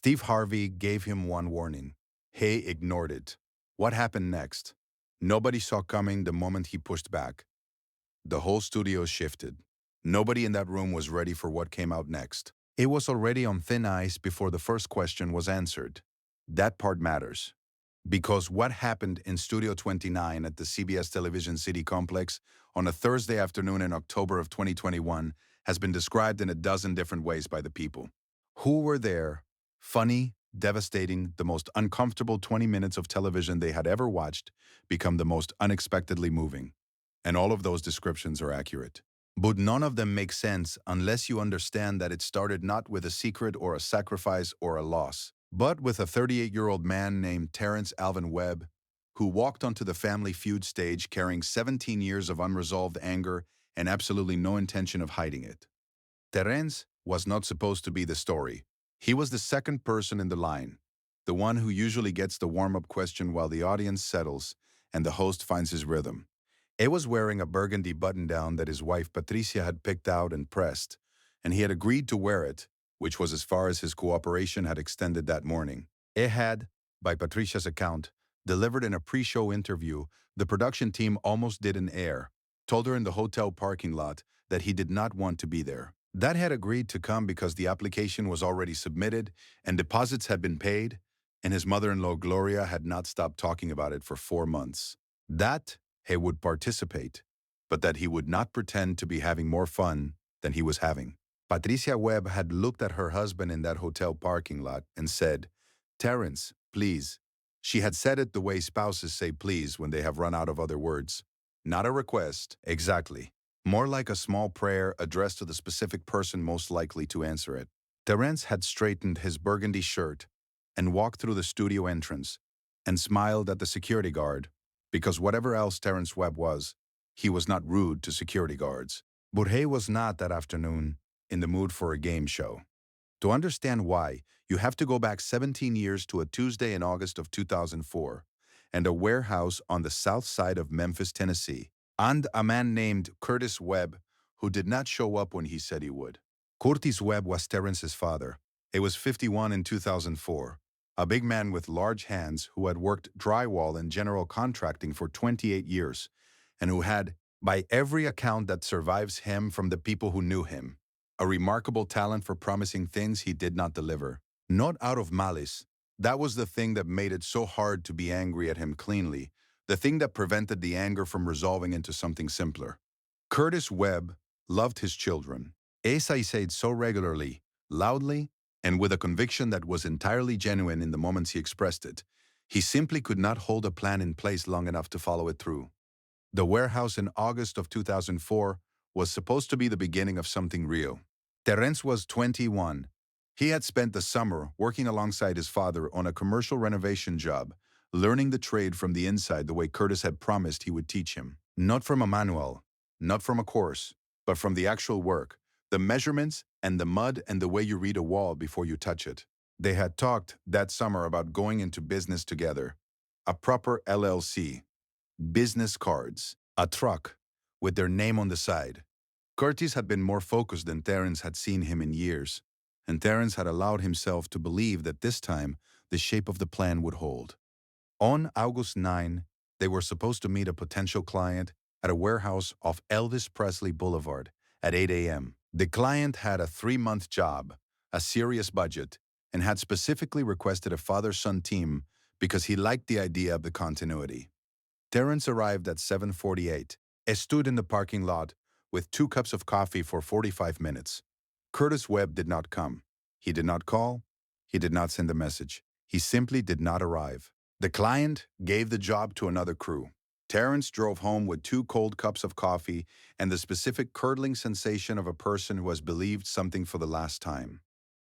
Steve Harvey gave him one warning. Hay ignored it. What happened next? Nobody saw coming the moment he pushed back. The whole studio shifted. Nobody in that room was ready for what came out next. It was already on thin ice before the first question was answered. That part matters. Because what happened in Studio 29 at the CBS Television City Complex on a Thursday afternoon in October of 2021 has been described in a dozen different ways by the people. Who were there? Funny, devastating, the most uncomfortable 20 minutes of television they had ever watched become the most unexpectedly moving. And all of those descriptions are accurate. But none of them make sense unless you understand that it started not with a secret or a sacrifice or a loss, but with a 38-year-old man named Terrence Alvin Webb, who walked onto the Family Feud stage carrying 17 years of unresolved anger and absolutely no intention of hiding it. Terrence was not supposed to be the story. He was the second person in the line, the one who usually gets the warm-up question while the audience settles and the host finds his rhythm. He was wearing a burgundy button-down that his wife Patricia had picked out and pressed, and he had agreed to wear it, which was as far as his cooperation had extended that morning. He had, by Patricia's account, delivered in a pre-show interview the production team almost didn't air, told her in the hotel parking lot that he did not want to be there. That had agreed to come because the application was already submitted and deposits had been paid, and his mother-in-law Gloria had not stopped talking about it for 4 months. That he would participate, but that he would not pretend to be having more fun than he was having. Patricia Webb had looked at her husband in that hotel parking lot and said, "Terrence, please." She had said it the way spouses say please when they have run out of other words. Not a request, exactly. More like a small prayer addressed to the specific person most likely to answer it. Terrence had straightened his burgundy shirt and walked through the studio entrance and smiled at the security guard, because whatever else Terrence Webb was, he was not rude to security guards. But he was not that afternoon in the mood for a game show. To understand why, you have to go back 17 years to a Tuesday in August of 2004 and a warehouse on the south side of Memphis, Tennessee, and a man named Curtis Webb who did not show up when he said he would. Curtis Webb was Terrence's father. He was 51 in 2004, a big man with large hands who had worked drywall and general contracting for 28 years and who had, by every account that survives him from the people who knew him, a remarkable talent for promising things he did not deliver. Not out of malice. That was the thing that made it so hard to be angry at him cleanly, the thing that prevented the anger from resolving into something simpler. Curtis Webb loved his children. As I said so regularly, loudly, and with a conviction that was entirely genuine in the moments he expressed it, he simply could not hold a plan in place long enough to follow it through. The warehouse in August of 2004 was supposed to be the beginning of something real. Terrence was 21. He had spent the summer working alongside his father on a commercial renovation job, learning the trade from the inside the way Curtis had promised he would teach him. Not from a manual, not from a course, but from the actual work, the measurements and the mud and the way you read a wall before you touch it. They had talked that summer about going into business together. A proper LLC. Business cards. A truck with their name on the side. Curtis had been more focused than Terrence had seen him in years, and Terrence had allowed himself to believe that this time the shape of the plan would hold. On August 9, they were supposed to meet a potential client at a warehouse off Elvis Presley Boulevard at 8 a.m. The client had a 3-month job, a serious budget, and had specifically requested a father-son team because he liked the idea of the continuity. Terrence arrived at 7:48. He stood in the parking lot with 2 cups of coffee for 45 minutes. Curtis Webb did not come. He did not call. He did not send a message. He simply did not arrive. The client gave the job to another crew. Terrence drove home with 2 cold cups of coffee and the specific curdling sensation of a person who has believed something for the last time.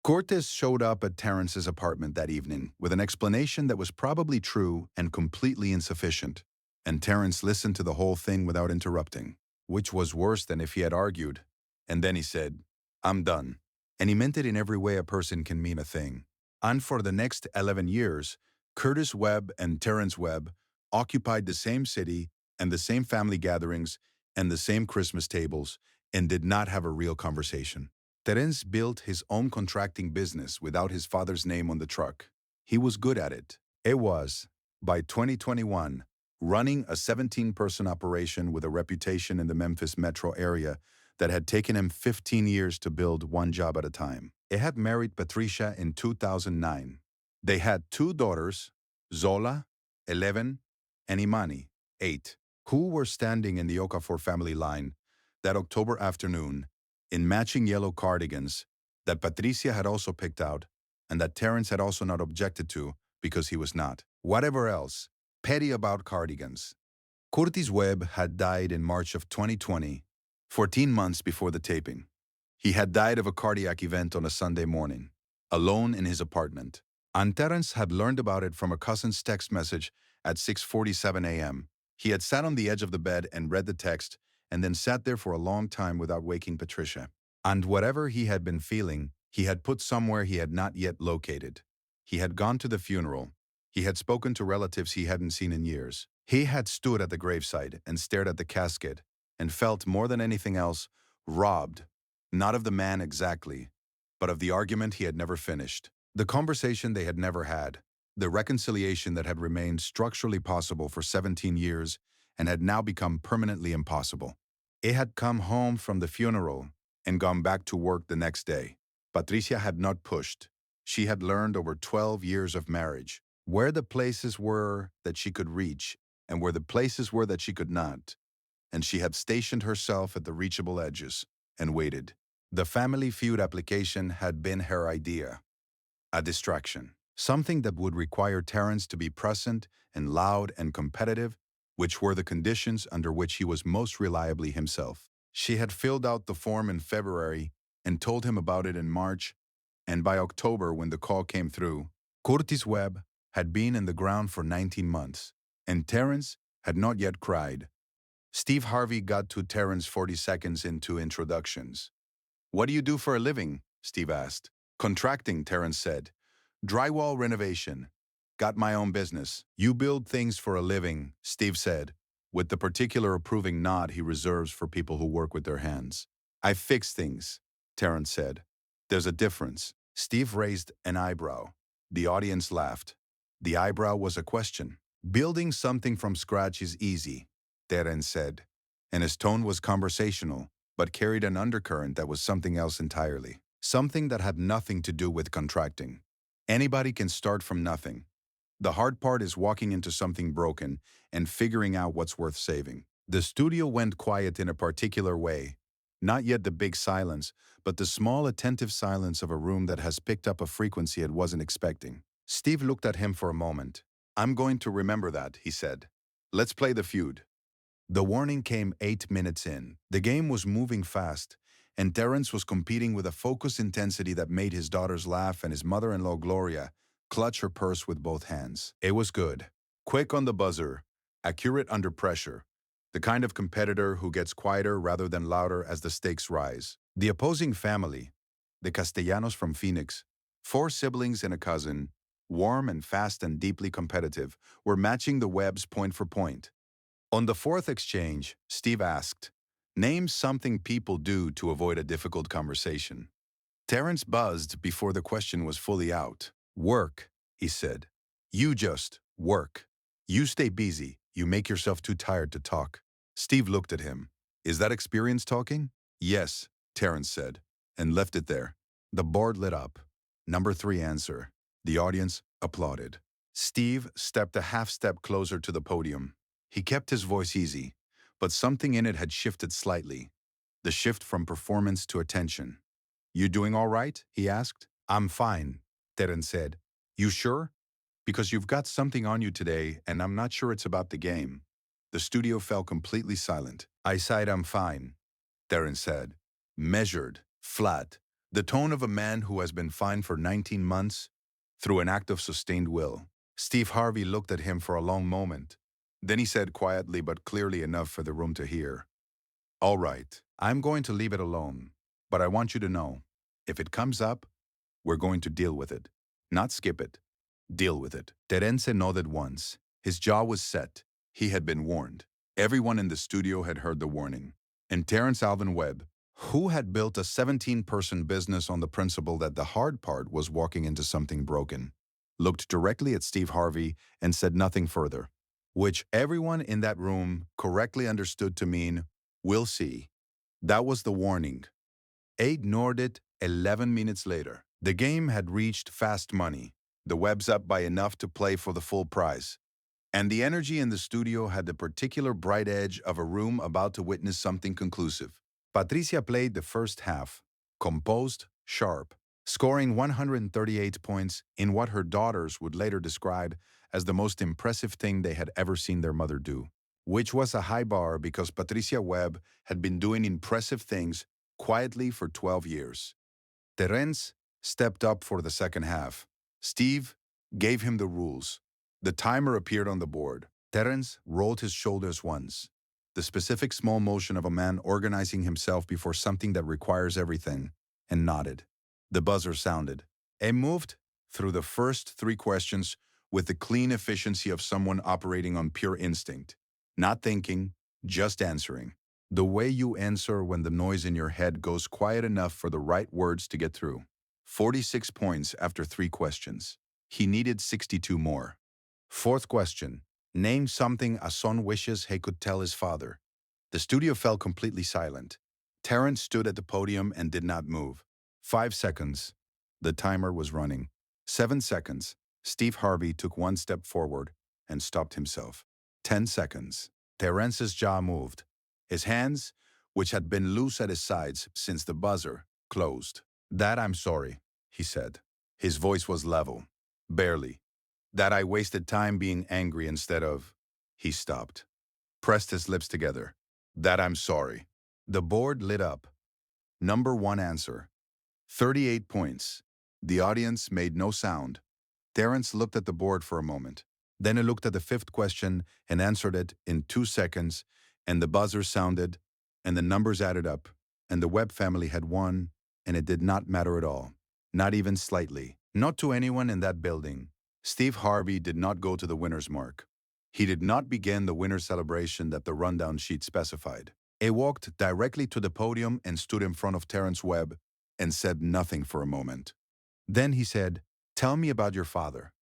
Curtis showed up at Terrence's apartment that evening with an explanation that was probably true and completely insufficient, and Terrence listened to the whole thing without interrupting, which was worse than if he had argued. And then he said, "I'm done." And he meant it in every way a person can mean a thing. And for the next 11 years, Curtis Webb and Terrence Webb occupied the same city and the same family gatherings and the same Christmas tables and did not have a real conversation. Terence built his own contracting business without his father's name on the truck. He was good at it. It was, by 2021, running a 17-person operation with a reputation in the Memphis metro area that had taken him 15 years to build one job at a time. He had married Patricia in 2009. They had two daughters, Zola, 11, and Imani, 8, who were standing in the Okafor family line that October afternoon in matching yellow cardigans that Patricia had also picked out and that Terence had also not objected to because he was not. Whatever else, petty about cardigans. Curtis Webb had died in March of 2020, 14 months before the taping. He had died of a cardiac event on a Sunday morning, alone in his apartment. And Terence had learned about it from a cousin's text message at 6:47 a.m. He had sat on the edge of the bed and read the text and then sat there for a long time without waking Patricia. And whatever he had been feeling, he had put somewhere he had not yet located. He had gone to the funeral. He had spoken to relatives he hadn't seen in years. He had stood at the graveside and stared at the casket and felt more than anything else robbed, not of the man exactly, but of the argument he had never finished, the conversation they had never had, the reconciliation that had remained structurally possible for 17 years and had now become permanently impossible. He had come home from the funeral and gone back to work the next day. Patricia had not pushed. She had learned over 12 years of marriage where the places were that she could reach and where the places were that she could not, and she had stationed herself at the reachable edges and waited. The Family Feud application had been her idea, a distraction, something that would require Terence to be present and loud and competitive, which were the conditions under which he was most reliably himself. She had filled out the form in February and told him about it in March, and by October, when the call came through, Curtis Webb had been in the ground for 19 months, and Terence had not yet cried. Steve Harvey got to Terence 40 seconds into introductions. "What do you do for a living?" Steve asked. "Contracting," Terence said. "Drywall renovation. Got my own business." "You build things for a living," Steve said, with the particular approving nod he reserves for people who work with their hands. "I fix things," Terence said. "There's a difference." Steve raised an eyebrow. The audience laughed. The eyebrow was a question. "Building something from scratch is easy," Terence said, and his tone was conversational, but carried an undercurrent that was something else entirely. Something that had nothing to do with contracting. Anybody can start from nothing. The hard part is walking into something broken and figuring out what's worth saving. The studio went quiet in a particular way. Not yet the big silence, but the small attentive silence of a room that has picked up a frequency it wasn't expecting. Steve looked at him for a moment. "I'm going to remember that," he said. "Let's play the feud." The warning came 8 minutes in. The game was moving fast, and Terence was competing with a focused intensity that made his daughters laugh and his mother-in-law Gloria clutch her purse with both hands. It was good. Quick on the buzzer, accurate under pressure, the kind of competitor who gets quieter rather than louder as the stakes rise. The opposing family, the Castellanos from Phoenix, 4 siblings and a cousin, warm and fast and deeply competitive, were matching the Webbs point for point. On the 4th exchange, Steve asked, "Name something people do to avoid a difficult conversation." Terence buzzed before the question was fully out. "Work," he said. "You just work. You stay busy. You make yourself too tired to talk." Steve looked at him. "Is that experience talking?" "Yes," Terence said, and left it there. The board lit up. Number 3 answer. The audience applauded. Steve stepped a half-step closer to the podium. He kept his voice easy, but something in it had shifted slightly. The shift from performance to attention. "You doing all right?" he asked. "I'm fine," Terence said. "You sure? Because you've got something on you today, and I'm not sure it's about the game." The studio fell completely silent. "I said I'm fine," Terence said. Measured, flat, the tone of a man who has been fine for 19 months through an act of sustained will. Steve Harvey looked at him for a long moment. Then he said quietly but clearly enough for the room to hear, "All right, I'm going to leave it alone, but I want you to know, if it comes up, we're going to deal with it. Not skip it. Deal with it." Terence nodded once. His jaw was set. He had been warned. Everyone in the studio had heard the warning. And Terence Alvin Webb, Who had built a 17-person business on the principle that the hard part was walking into something broken, looked directly at Steve Harvey and said nothing further, which everyone in that room correctly understood to mean, "We'll see." That was the warning. A ignored it 11 minutes later. The game had reached fast money. The web's up by enough to play for the full price. And the energy in the studio had the particular bright edge of a room about to witness something conclusive. Patricia played the first half, composed, sharp, scoring 138 points in what her daughters would later describe as the most impressive thing they had ever seen their mother do, which was a high bar because Patricia Webb had been doing impressive things quietly for 12 years. Terence stepped up for the second half. Steve gave him the rules. The timer appeared on the board. Terence rolled his shoulders once, the specific small motion of a man organizing himself before something that requires everything, and nodded. The buzzer sounded. A moved through the first 3 questions with the clean efficiency of someone operating on pure instinct, not thinking, just answering. The way you answer when the noise in your head goes quiet enough for the right words to get through. 46 points after 3 questions. He needed 62 more. 4th question. Name something a son wishes he could tell his father. The studio fell completely silent. Terence stood at the podium and did not move. 5 seconds. The timer was running. 7 seconds. Steve Harvey took 1 step forward and stopped himself. 10 seconds. Terence's jaw moved. His hands, which had been loose at his sides since the buzzer, closed. "That I'm sorry," he said. His voice was level. "Barely. That I wasted time being angry instead of—" He stopped, pressed his lips together. "That I'm sorry." The board lit up. Number 1 answer. 38 points. The audience made no sound. Terence looked at the board for a moment. Then he looked at the 5th question and answered it in 2 seconds, and the buzzer sounded, and the numbers added up, and the Webb family had won, and it did not matter at all. Not even slightly. Not to anyone in that building. Steve Harvey did not go to the winner's mark. He did not begin the winner's celebration that the rundown sheet specified. He walked directly to the podium and stood in front of Terence Webb and said nothing for a moment. Then he said, "Tell me about your father."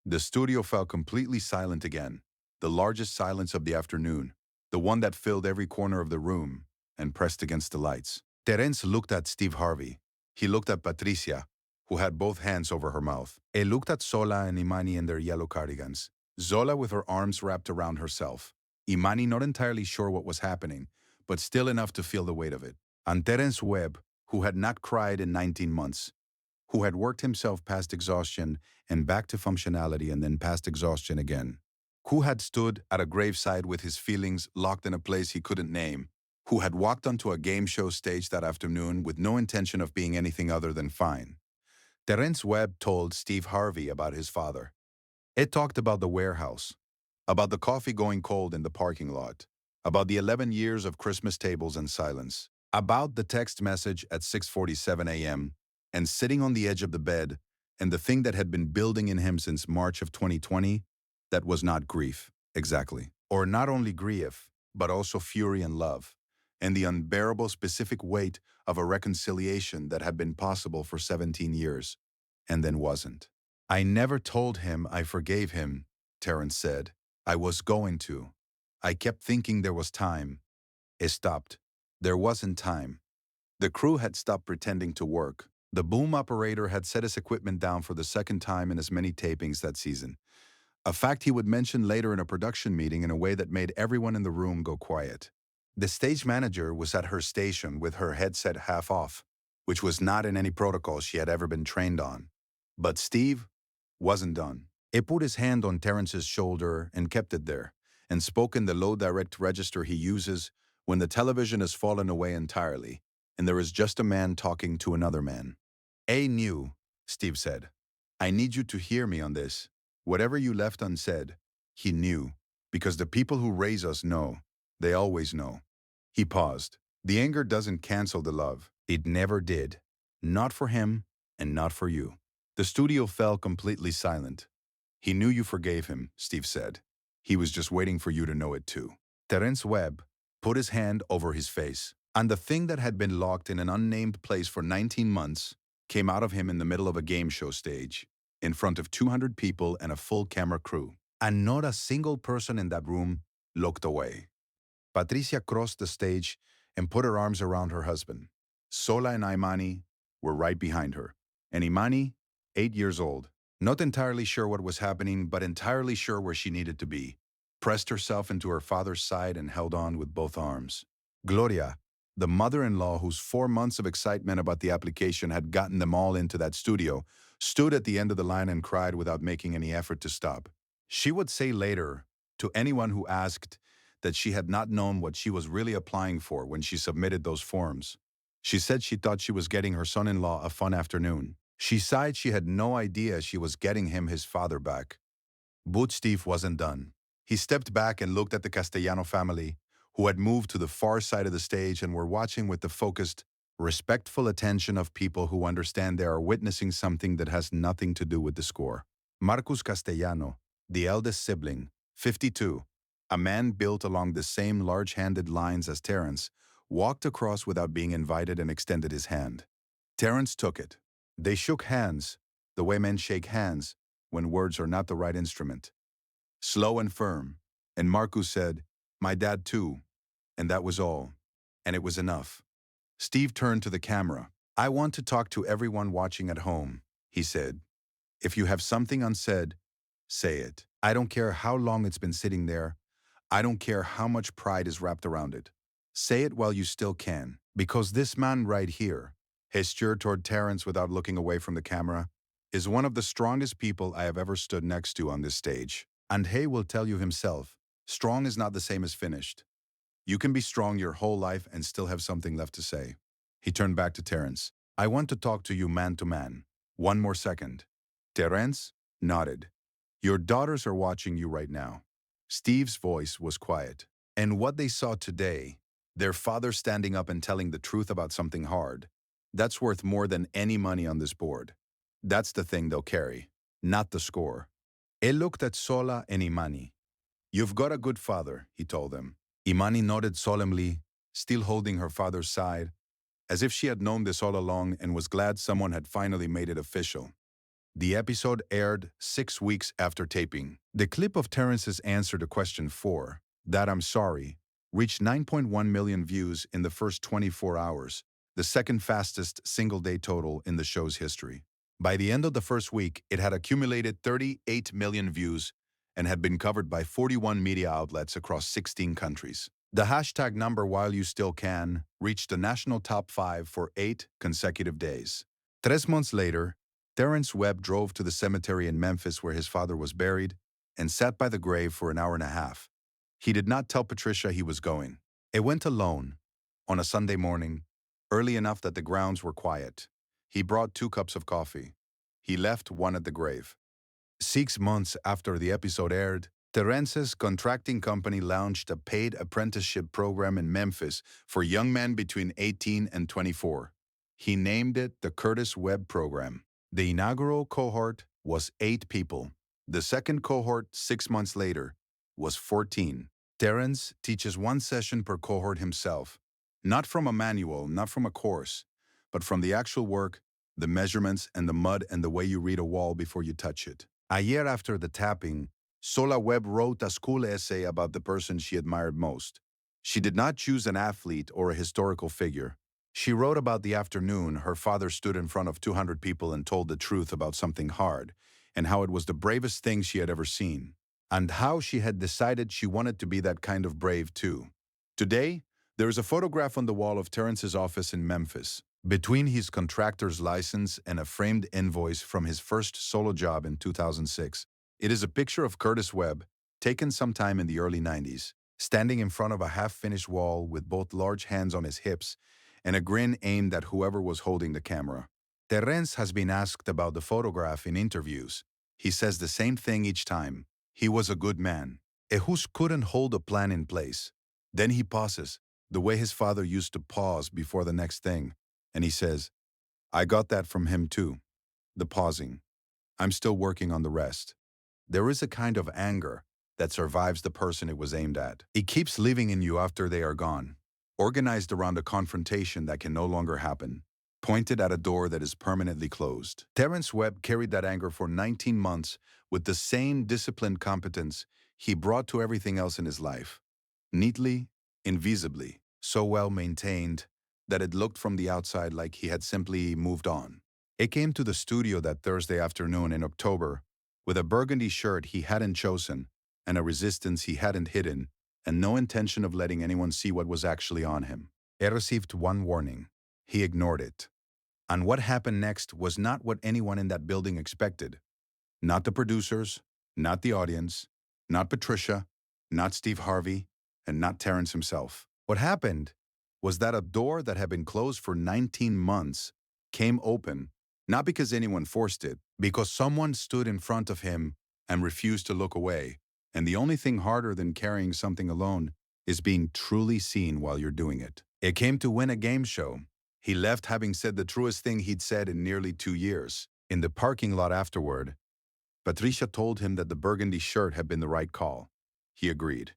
The studio fell completely silent again, the largest silence of the afternoon, the one that filled every corner of the room and pressed against the lights. Terence looked at Steve Harvey. He looked at Patricia, who had both hands over her mouth. He looked at Zola and Imani in their yellow cardigans. Zola with her arms wrapped around herself. Imani not entirely sure what was happening, but still enough to feel the weight of it. And Terence Webb, who had not cried in 19 months, who had worked himself past exhaustion and back to functionality and then past exhaustion again, who had stood at a graveside with his feelings locked in a place he couldn't name, who had walked onto a game show stage that afternoon with no intention of being anything other than fine. Terence Webb told Steve Harvey about his father. It talked about the warehouse, about the coffee going cold in the parking lot, about the 11 years of Christmas tables and silence, about the text message at 6:47 a.m., and sitting on the edge of the bed, and the thing that had been building in him since March of 2020, that was not grief, exactly. Or not only grief, but also fury and love, and the unbearable specific weight of a reconciliation that had been possible for 17 years, and then wasn't. "I never told him I forgave him," Terence said. "I was going to. I kept thinking there was time." It stopped. There wasn't time. The crew had stopped pretending to work. The boom operator had set his equipment down for the 2nd time in as many tapings that season, a fact he would mention later in a production meeting in a way that made everyone in the room go quiet. The stage manager was at her station with her headset half off, which was not in any protocol she had ever been trained on. But Steve wasn't done. He put his hand on Terence's shoulder and kept it there, and spoke in the low direct register he uses when the television has fallen away entirely, and there is just a man talking to another man. "A knew," Steve said. "I need you to hear me on this. Whatever you left unsaid, he knew, because the people who raise us know. They always know." He paused. "The anger doesn't cancel the love. It never did. Not for him, and not for you." The studio fell completely silent. "He knew you forgave him," Steve said. "He was just waiting for you to know it too." Terence Webb put his hand over his face. And the thing that had been locked in an unnamed place for 19 months came out of him in the middle of a game show stage, in front of 200 people and a full camera crew. And not a single person in that room looked away. Patricia crossed the stage and put her arms around her husband. Sola and Imani were right behind her. And Imani, 8 years old, not entirely sure what was happening, but entirely sure where she needed to be, pressed herself into her father's side and held on with both arms. Gloria, the mother-in-law whose 4 months of excitement about the application had gotten them all into that studio, stood at the end of the line and cried without making any effort to stop. She would say later, to anyone who asked, that she had not known what she was really applying for when she submitted those forms. She said she thought she was getting her son-in-law a fun afternoon. She sighed she had no idea she was getting him his father back. But Steve wasn't done. He stepped back and looked at the Castellano family, who had moved to the far side of the stage and were watching with the focused, respectful attention of people who understand they are witnessing something that has nothing to do with the score. Marcus Castellano, the eldest sibling, 52, a man built along the same large-handed lines as Terence, walked across without being invited and extended his hand. Terence took it. They shook hands, the way men shake hands when words are not the right instrument. Slow and firm, and Marcus said, "My dad too," and that was all. And it was enough. Steve turned to the camera. "I want to talk to everyone watching at home," he said. "If you have something unsaid, say it. I don't care how long it's been sitting there. I don't care how much pride is wrapped around it. Say it while you still can, because this man right here," he gestured toward Terence without looking away from the camera, "is one of the strongest people I have ever stood next to on this stage. And he will tell you himself, strong is not the same as finished. You can be strong your whole life and still have something left to say." He turned back to Terence. "I want to talk to you man to man. One more second." Terence nodded. "Your daughters are watching you right now." Steve's voice was quiet. "And what they saw today, their father standing up and telling the truth about something hard, that's worth more than any money on this board. That's the thing they'll carry, not the score." He looked at Sola and Imani. "You've got a good father," he told them. Imani nodded solemnly, still holding her father's side, as if she had known this all along and was glad someone had finally made it official. The episode aired 6 weeks after taping. The clip of Terence's answer to question 4, that I'm sorry, reached 9.1 million views in the first 24 hours, the second fastest single-day total in the show's history. By the end of the first week, it had accumulated 38 million views and had been covered by 41 media outlets across 16 countries. The hashtag number While You Still Can reached the national top 5 for 8 consecutive days. 3 months later, Terence Webb drove to the cemetery in Memphis where his father was buried and sat by the grave for an hour and a half. He did not tell Patricia he was going. He went alone, on a Sunday morning, early enough that the grounds were quiet. He brought 2 cups of coffee. He left one at the grave. 6 months after the episode aired, Terence's contracting company launched a paid apprenticeship program in Memphis for young men between 18 and 24. He named it the Curtis Webb Program. The inaugural cohort was 8 people. The second cohort, 6 months later, was 14. Terence teaches 1 session per cohort himself, not from a manual, not from a course, but from the actual work, the measurements, and the mud and the way you read a wall before you touch it. A year after the tapping, Sola Webb wrote a school essay about the person she admired most. She did not choose an athlete or a historical figure. She wrote about the afternoon her father stood in front of 200 people and told the truth about something hard, and how it was the bravest thing she had ever seen, and how she had decided she wanted to be that kind of brave too. Today, there is a photograph on the wall of Terence's office in Memphis, between his contractor's license and a framed invoice from his first solo job in 2006. It is a picture of Curtis Webb, taken sometime in the early 90s, standing in front of a half-finished wall with both large hands on his hips and a grin aimed at whoever was holding the camera. Terence has been asked about the photograph in interviews. He says the same thing each time. He was a good man. A who couldn't hold a plan in place. Then he pauses, the way his father used to pause before the next thing, and he says, "I got that from him too." The pausing. "I'm still working on the rest." There is a kind of anger that survives the person it was aimed at. It keeps living in you after they are gone. organized around a confrontation that can no longer happen, pointed at a door that is permanently closed. Terence Webb carried that anger for 19 months with the same disciplined competence he brought to everything else in his life. Neatly, invisibly, so well maintained that it looked from the outside like he had simply moved on. It came to the studio that Thursday afternoon in October with a burgundy shirt he hadn't chosen and a resistance he hadn't hidden and no intention of letting anyone see what was actually on him. He received one warning. He ignored it. And what happened next was not what anyone in that building expected. Not the producers, not the audience, not Patricia, not Steve Harvey, and not Terrence himself. What happened was that a door that had been closed for 19 months came open, not because anyone forced it, because someone stood in front of him and refused to look away. And the only thing harder than carrying something alone is being truly seen while you're doing it. It came to win a game show. He left having said the truest thing he'd said in nearly 2 years. In the parking lot afterward, Patricia told him that the burgundy shirt had been the right call. He agreed.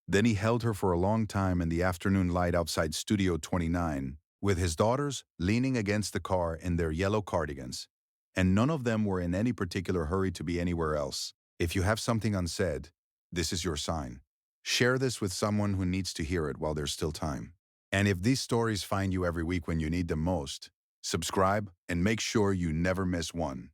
Then he held her for a long time in the afternoon light outside Studio 29, with his daughters leaning against the car in their yellow cardigans, and none of them were in any particular hurry to be anywhere else. If you have something unsaid, this is your sign. Share this with someone who needs to hear it while there's still time. And if these stories find you every week when you need them most, subscribe and make sure you never miss one.